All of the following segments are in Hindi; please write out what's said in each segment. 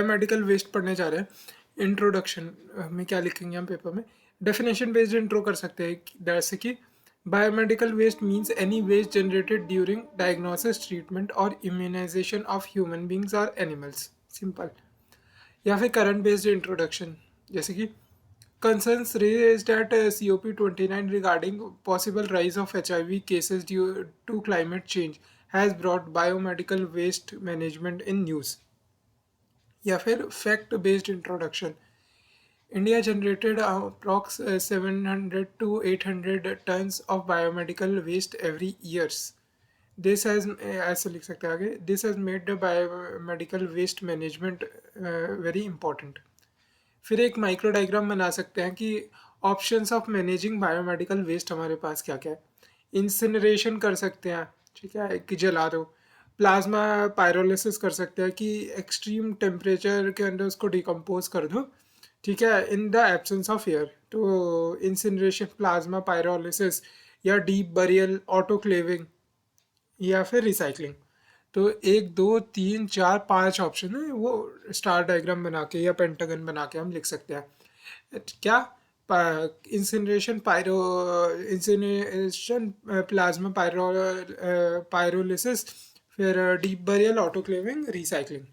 मेडिकल वेस्ट पढ़ने जा रहे हैं। इंट्रोडक्शन में क्या लिखेंगे हम पेपर में? डेफिनेशन बेस्ड इंट्रो कर सकते हैं, जैसे कि biomedical waste means any waste generated during diagnosis, treatment और इम्यूनाइजेशन ऑफ ह्यूमन बींग्स और एनिमल्स। सिंपल। या फिर करंट बेस्ड इंट्रोडक्शन, जैसे कि concerns raised at COP29 regarding possible rise of HIV cases due to climate change has brought biomedical waste management in news. या फिर fact based introduction, India generated approx 700 to 800 tons of biomedical waste every years. This has, ऐसे लिख सकते हैं आगे, this has made the biomedical waste management very important. फिर एक माइक्रो डायग्राम बना सकते हैं कि options of managing biomedical waste हमारे पास क्या क्या है। इंसिनरेशन कर सकते हैं, ठीक है, कि जला दो। प्लाज्मा पायरोलिसिस कर सकते हैं कि एक्सट्रीम टेम्परेचर के अंदर उसको डिकम्पोज कर दो, ठीक है, in the absence of air. तो इंसिनरेशन, प्लाज्मा पायरोलिसिस, या डीप बरियल, ऑटोक्लेविंग, या फिर रिसाइकलिंग। तो 1 2 3 4 5 ऑप्शन है, वो स्टार डायग्राम बना के या पेंटागन बना के हम लिख सकते हैं। क्या? इंसिनरेशन, प्लाज्मा पायरोलिसिस, फिर डीप बरियल, ऑटोक्लेविंग, रिसाइकलिंग।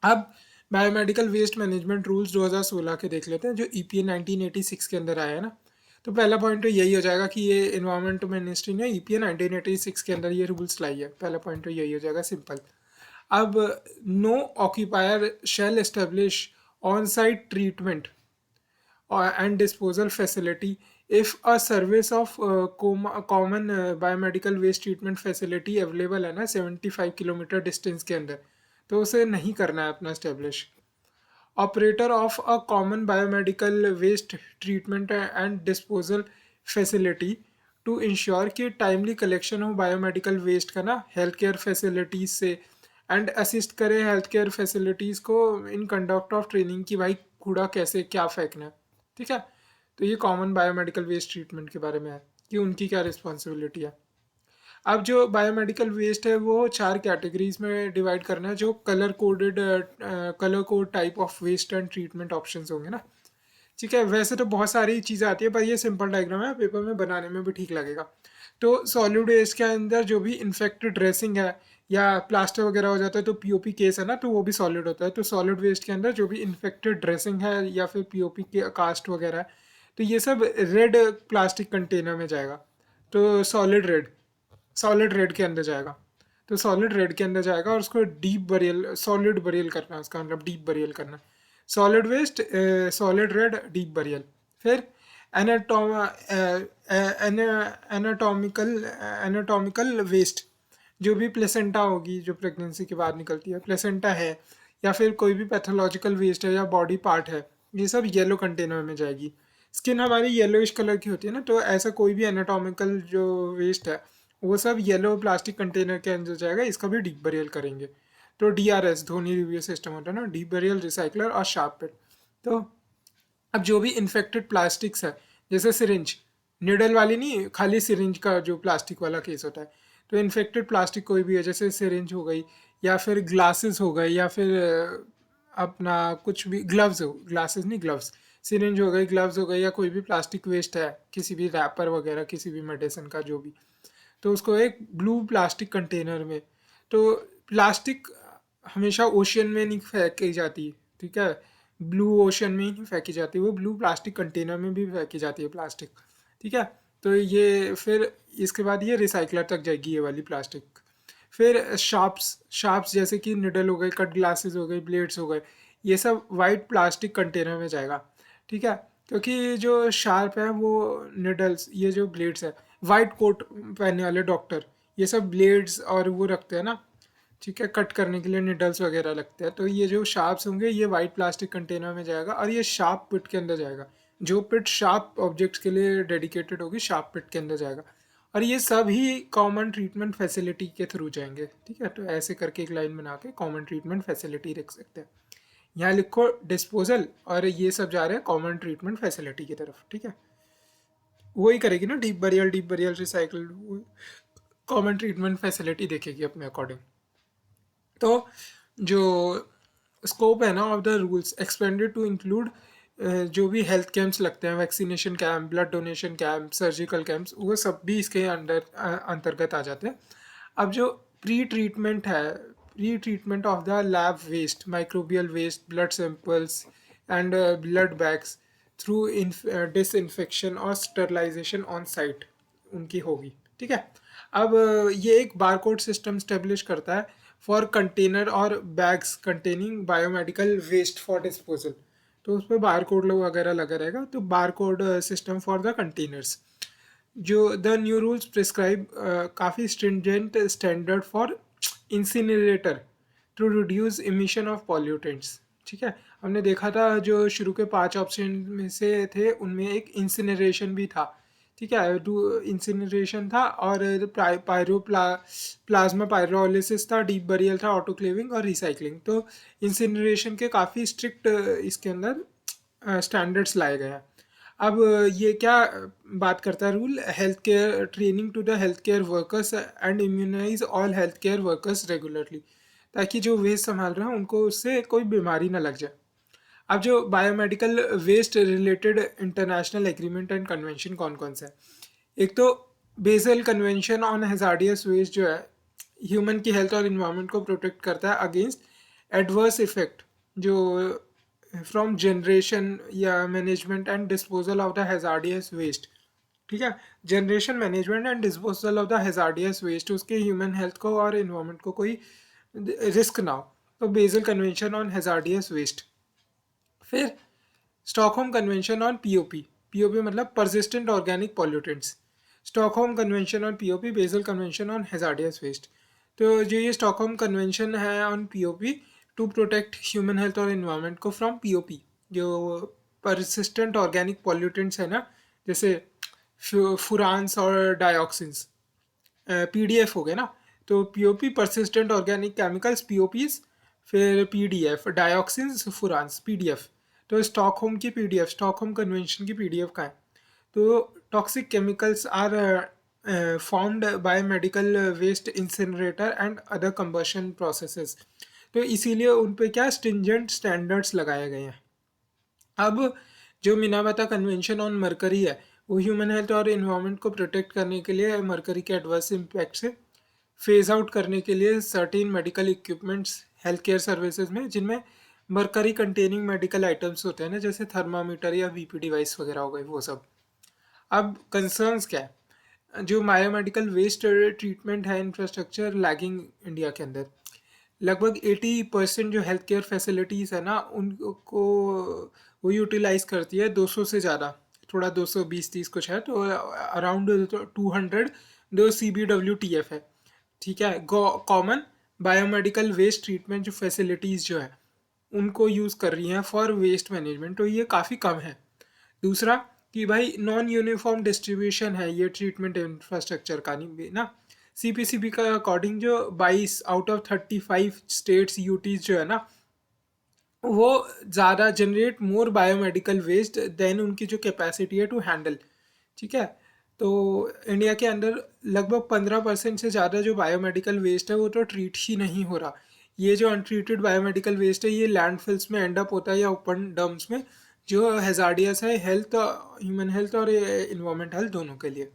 अब बायोमेडिकल वेस्ट मैनेजमेंट रूल्स 2016 के देख लेते हैं, जो EPA 1986 के अंदर आया है ना। तो पहला पॉइंट तो यही हो जाएगा कि ये इन्वायरमेंट मिनिस्ट्री ने EPA 1986 के अंदर ये रूल्स लाई है। पहला पॉइंट तो यही हो जाएगा, सिंपल। अब no occupier shall establish on site treatment and disposal facility if a service of common biomedical waste treatment facility available है ना 75 किलोमीटर डिस्टेंस के अंदर, तो उसे नहीं करना है अपना establish. Operator of a common biomedical waste treatment and disposal facility to ensure कि टाइमली कलेक्शन हो बायोमेडिकल वेस्ट का ना हेल्थ केयर फैसिलिटीज़ से, एंड असिस्ट करे हेल्थ केयर फैसिलिटीज़ को इन कंडक्ट ऑफ ट्रेनिंग की भाई कूड़ा कैसे क्या फेंकना है, ठीक है। तो ये कॉमन बायोमेडिकल वेस्ट ट्रीटमेंट के बारे में है कि उनकी क्या रिस्पॉन्सिबिलिटी है। अब जो बायोमेडिकल वेस्ट है वो 4 कैटेगरीज में डिवाइड करना है, जो colour code type of waste and treatment options होंगे ना, ठीक है। वैसे तो बहुत सारी चीज़ें आती है, पर ये सिंपल डायग्राम है, पेपर में बनाने में भी ठीक लगेगा। तो सॉलिड वेस्ट के अंदर जो भी इन्फेक्टेड ड्रेसिंग है या प्लास्टर वगैरह हो जाता है तो POP केस है ना, तो वो भी सॉलिड होता है। तो सॉलिड वेस्ट के अंदर जो भी इन्फेक्टेड ड्रेसिंग है या फिर POP के कास्ट वगैरह है, तो ये सब रेड प्लास्टिक कंटेनर में जाएगा। तो सॉलिड रेड के अंदर जाएगा। तो सॉलिड रेड के अंदर जाएगा और उसको डीप बरियल, सॉलिड बरियल करना है, उसका मतलब डीप बरियल करना है। Solid waste, solid red, deep burial. फिर एनाटॉमिकल वेस्ट, जो भी प्लेसेंटा होगी जो प्रेगनेंसी के बाद निकलती है, प्लेसेंटा है, या फिर कोई भी पैथोलॉजिकल वेस्ट है या बॉडी पार्ट है, ये सब येलो कंटेनर में जाएगी। स्किन हमारी येलोइश कलर की होती है ना, तो ऐसा कोई भी एनाटॉमिकल जो वेस्ट है वो सब येलो प्लास्टिक कंटेनर के अंदर जाएगा, इसका भी डीप बरियल करेंगे। तो DRS, धोनी रिव्यू सिस्टम होता है ना, डीप बरियल, रिसाइकलर और शार्प पिट। तो अब जो भी इन्फेक्टेड प्लास्टिक्स है, जैसे सिरिंज, निडल वाली नहीं, खाली सिरिंज का जो प्लास्टिक वाला केस होता है, तो इन्फेक्टेड प्लास्टिक कोई भी है, जैसे सिरिंज हो गई या फिर ग्लासेस हो गए या फिर अपना कुछ भी, ग्लव्स हो, ग्लासेस नहीं ग्लव्स, सिरिंज हो गई, ग्लव्स हो गई, या कोई भी प्लास्टिक वेस्ट है, किसी भी रैपर वगैरह, किसी भी मेडिसिन का जो भी, तो उसको एक ब्लू प्लास्टिक कंटेनर में। तो प्लास्टिक हमेशा ओशियन में नहीं फेंकी जाती, ठीक है, ब्लू ओशन में ही नहीं फेंकी जाती, वो ब्लू प्लास्टिक कंटेनर में भी फेंकी जाती है प्लास्टिक, ठीक है। तो ये फिर इसके बाद ये रिसाइकलर तक जाएगी ये वाली प्लास्टिक। फिर शार्प्स जैसे कि निडल हो गए, कट ग्लासेस हो गए, ब्लेड्स हो गए, ये सब वाइट प्लास्टिक कंटेनर में जाएगा, ठीक है। क्योंकि जो शार्प है वो निडल्स, ये जो ब्लेड्स है, वाइट कोट पहनने वाले डॉक्टर ये सब ब्लेड्स और वो रखते हैं ना, ठीक है, कट करने के लिए निडल्स वगैरह लगते हैं। तो ये जो शार्प्स होंगे ये वाइट प्लास्टिक कंटेनर में जाएगा, और ये शार्प पिट के अंदर जाएगा। जो पिट शार्प ऑब्जेक्ट्स के लिए डेडिकेटेड होगी, शार्प पिट के अंदर जाएगा। और ये सब ही कॉमन ट्रीटमेंट फैसिलिटी के थ्रू जाएंगे, ठीक है। तो ऐसे करके एक लाइन बना के कॉमन ट्रीटमेंट फैसिलिटी रख सकते हैं। यहाँ लिखो डिस्पोजल, और ये सब जा रहे हैं कॉमन ट्रीटमेंट फैसिलिटी की तरफ, ठीक है। वही करेगी ना, deep burial recycle, common treatment facility देखेगी अपने अकॉर्डिंग। तो जो स्कोप है ना of the rules expanded to include जो भी हेल्थ कैंप्स लगते हैं, vaccination camp, blood donation camp, surgical camps, वो सब भी इसके अंतर्गत आ जाते हैं। अब जो प्री ट्रीटमेंट है, pre treatment of the lab waste, microbial waste, blood samples and blood bags through disinfection और स्टरलाइजेशन ऑन साइट उनकी होगी। ठीक है। अब ये एक बारकोड सिस्टम स्टेब्लिश करता है फॉर कंटेनर और bags containing biomedical waste for disposal. तो उस पर बार कोड वगैरह लगा रहेगा, तो bar code system for the containers. जो द न्यू रूल्स प्रिस्क्राइब काफ़ी stringent standard for incinerator to reduce emission of pollutants. ठीक है। हमने देखा था जो शुरू के 5 ऑप्शन में से थे उनमें एक इंसिनरेशन भी था। ठीक है। इंसिनरेशन था और प्लाज्मा पायरोलिसिस था, डीप बरियल था, ऑटोक्लेविंग और रिसाइकलिंग। तो इंसिनरेशन के काफ़ी स्ट्रिक्ट इसके अंदर स्टैंडर्ड्स लाए गए हैं। अब ये क्या बात करता है rule, health care training to the health care workers and immunise all health care workers regularly, ताकि जो वेस्ट संभाल रहे हैं उनको उससे कोई बीमारी ना लग जाए। अब जो biomedical waste related international agreement and convention कौन कौन से हैं? एक तो Basel convention on hazardous waste जो है ह्यूमन की हेल्थ और इन्वायरमेंट को प्रोटेक्ट करता है अगेंस्ट एडवर्स इफेक्ट जो फ्रॉम जनरेशन या management and disposal of the hazardous waste. ठीक है। Generation, management and disposal of the hazardous waste, उसके ह्यूमन हेल्थ को और इन्वायरमेंट को कोई रिस्क ना हो। तो Basel convention on hazardous waste. फिर Stockholm convention on POP, POP मतलब persistent organic pollutants. Stockholm convention on POP, Basel convention on hazardous waste. तो जो ये स्टॉकहोम कन्वेंशन है on POP to protect human health और इन्वायरमेंट को फ्रॉम पीओपी, जो परसिस्टेंट ऑर्गेनिक पॉल्यूटेंट्स है ना, जैसे फुरांस और डायऑक्सिन्स, पीडीएफ हो गए ना। तो POP persistent organic chemicals, POPs. फिर पीडीएफ डायऑक्सिन्स, फुरांस, पीडीएफ। तो स्टॉकहोम की पीडीएफ, स्टॉकहोम कन्वेंशन की पीडीएफ का है। तो toxic chemicals are found by medical waste incinerator and other combustion processes. तो इसीलिए उन पे क्या स्ट्रिंजेंट स्टैंडर्ड्स लगाए गए हैं। अब जो मिनावाता कन्वेंशन ऑन मरकरी है वो ह्यूमन हेल्थ और इन्वायरमेंट को प्रोटेक्ट करने के लिए मरकरी के एडवर्स इम्पैक्ट से फेज आउट करने के लिए certain medical equipments health care services में, जिनमें मरकरी कंटेनिंग मेडिकल आइटम्स होते हैं ना, जैसे थर्मामीटर या वीपी डिवाइस वगैरह हो गए वो सब। अब कंसर्न्स क्या है? जो बायोमेडिकल वेस्ट ट्रीटमेंट है इंफ्रास्ट्रक्चर लैगिंग इंडिया के अंदर। लगभग 80% जो हेल्थ केयर फैसिलिटीज़ है ना उनको वो यूटिलाइज करती है 200 से ज़्यादा, थोड़ा 220-30 कुछ है, तो अराउंड 200 जो CBWTF है। ठीक है। कॉमन बायोमेडिकल वेस्ट ट्रीटमेंट जो फैसिलिटीज़ जो है उनको यूज़ कर रही हैं फॉर वेस्ट मैनेजमेंट, तो ये काफ़ी कम है। दूसरा कि भाई नॉन यूनिफॉर्म डिस्ट्रीब्यूशन है ये ट्रीटमेंट इंफ्रास्ट्रक्चर का नहीं ना। CPCB का अकॉर्डिंग जो 22 आउट ऑफ 35 स्टेट्स यूटीज जो है ना वो ज़्यादा generate more biomedical waste than उनकी जो कैपेसिटी है टू हैंडल। ठीक है। तो इंडिया के अंदर लगभग 15% से ज़्यादा जो बायोमेडिकल वेस्ट है वो तो ट्रीट ही नहीं हो रहा। ये जो अनट्रीटेड बायोमेडिकल वेस्ट है ये लैंडफिल्स में एंड अप होता है या ओपन डम्प्स में, जो हैजार्डियस है हेल्थ, ह्यूमन हेल्थ और इन्वायरमेंट हेल्थ दोनों के लिए।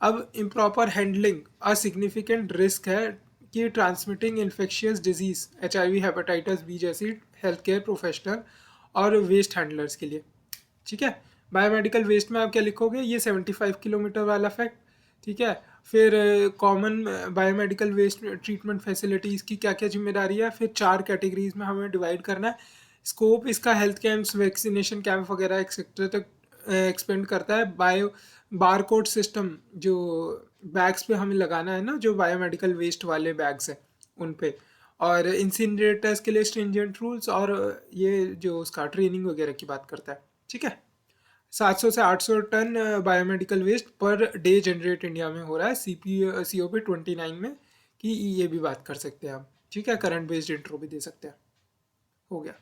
अब improper handling a significant risk है कि transmitting infectious disease HIV, hepatitis B जैसी हेल्थ केयर प्रोफेशनल और वेस्ट हैंडलर्स के लिए। ठीक है। बायोमेडिकल वेस्ट में आप क्या लिखोगे? ये 75 किलोमीटर वाला फैक्ट। ठीक है। फिर common biomedical waste treatment facilities की क्या क्या जिम्मेदारी है, फिर 4 कैटेगरीज में हमें डिवाइड करना है। स्कोप इसका हेल्थ कैंप्स, वैक्सीनेशन कैंप वगैरह एक्सेट्रा तक एक्सपेंड करता है। बारकोड सिस्टम जो बैग्स पे हमें लगाना है ना, जो बायोमेडिकल वेस्ट वाले बैग्स हैं उन पे, और इंसिनरेटर्स के लिए स्ट्रिंजेंट रूल्स, और ये जो उसका ट्रेनिंग वगैरह की बात करता है। ठीक है। 700 से 800 ton biomedical waste per day generate India में हो रहा है COP 29 में, कि ये भी बात कर सकते हैं हम। ठीक है। करंट बेस्ड इंट्रो भी दे सकते हैं। हो गया।